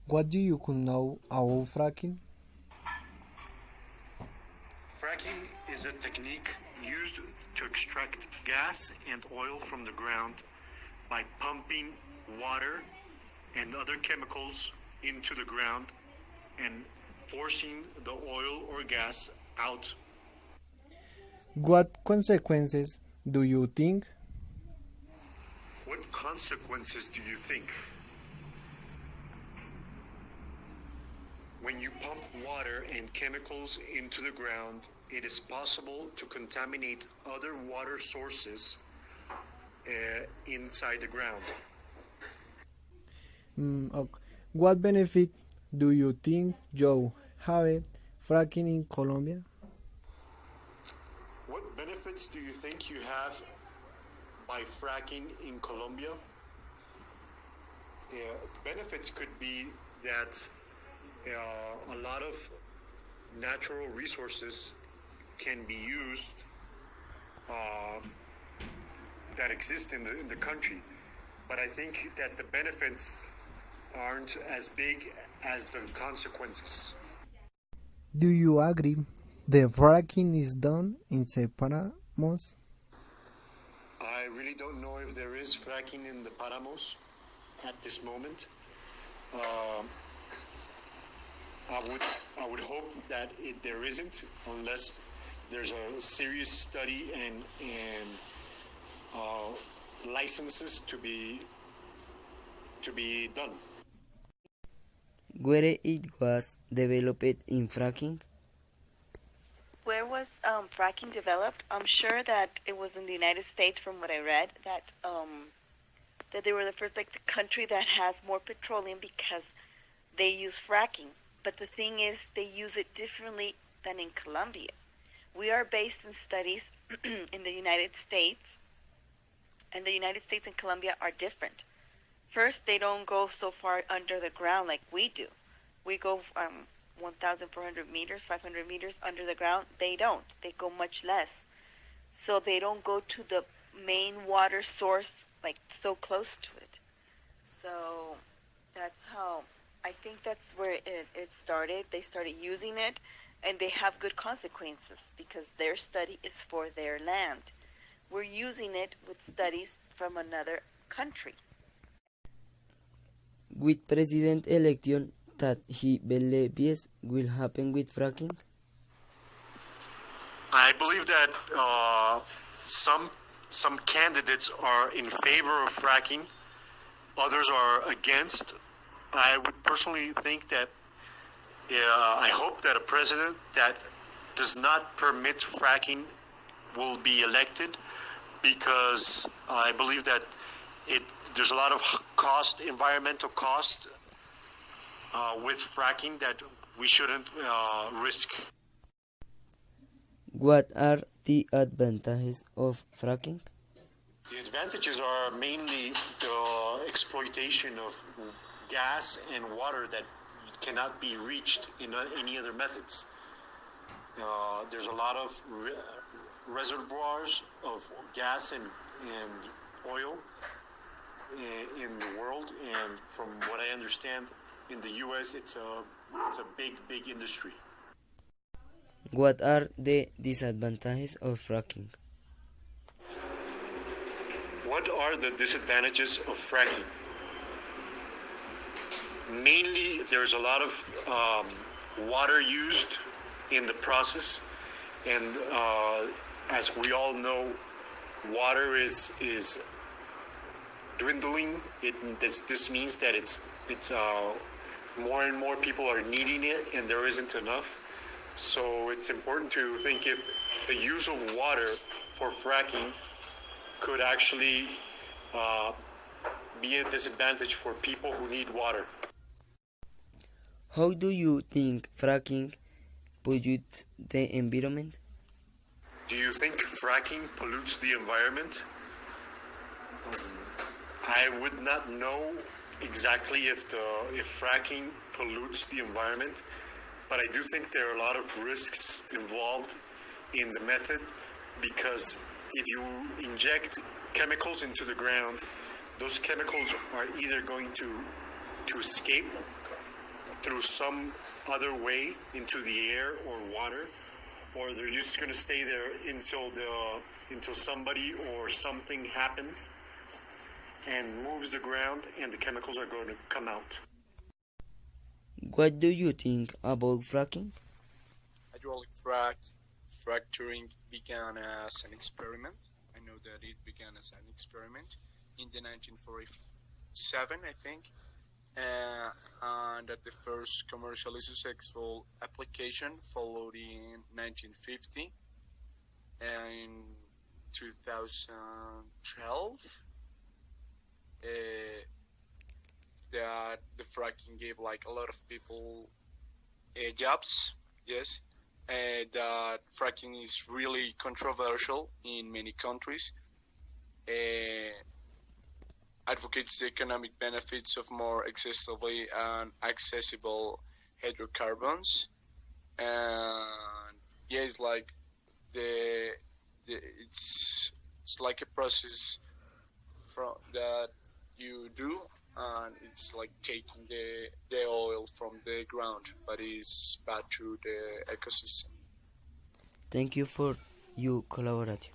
What do you could know about fracking? Fracking is a technique used to extract gas and oil from the ground by pumping water and other chemicals into the ground and forcing the oil or gas out. What consequences do you think? What consequences do you think? When you pump water and chemicals into the ground, it is possible to contaminate other water sources inside the ground. Ok. What benefit do you think Joe have fracking in Colombia? What benefits do you think you have by fracking in Colombia? Benefits could be that a lot of natural resources can be used that exist in the country. But I think that the benefits aren't as big as the consequences. Do you agree the fracking is done in separamos? I really don't know if there is fracking in the Paramos at this moment. I would hope that there isn't, unless there's a serious study and licenses to be done. Where it was developed in fracking? Where was fracking developed? I'm sure that it was in the United States, from what I read, that they were the first the country that has more petroleum because they use fracking. But the thing is, they use it differently than in Colombia. We are based in studies in the United States, and the United States and Colombia are different. First, they don't go so far under the ground like we do. We go 1,400 meters, 500 meters under the ground. They don't. They go much less. So they don't go to the main water source so close to it. So that's how, I think that's where it started. They started using it, and they have good consequences because their study is for their land. We're using it with studies from another country. With president election that he believes will happen with fracking? I believe that some candidates are in favor of fracking, others are against. I would personally think that I hope that a president that does not permit fracking will be elected, because I believe that there's a lot of environmental cost with fracking that we shouldn't risk. What are the advantages of fracking? The advantages are mainly the exploitation of gas and water that cannot be reached in any other methods. There's a lot of reservoirs of gas and oil in the world, and from what I understand, in the U.S. it's a big industry. What are the disadvantages of fracking? What are the disadvantages of fracking? Mainly, there's a lot of water used in the process, and as we all know, water is dwindling. This means that it's more and more people are needing it, and there isn't enough. So it's important to think if the use of water for fracking could actually be a disadvantage for people who need water. How do you think fracking pollutes the environment? Do you think fracking pollutes the environment? I would not know exactly if fracking pollutes the environment, but I do think there are a lot of risks involved in the method, because if you inject chemicals into the ground, those chemicals are either going to escape through some other way into the air or water, or they're just going to stay there until somebody or something happens and moves the ground and the chemicals are going to come out. What do you think about fracking? Hydraulic fracturing began as an experiment. I know that it began as an experiment in the 1947, I think, and that the first commercially successful application followed in 1950 and in 2012. That the fracking gave like a lot of people jobs, yes, that fracking is really controversial in many countries, advocates the economic benefits of more excessively and accessible hydrocarbons, and yeah, it's like it's like a process from that you do, and it's like taking the oil from the ground, but it's bad to the ecosystem. Thank you for your collaboration.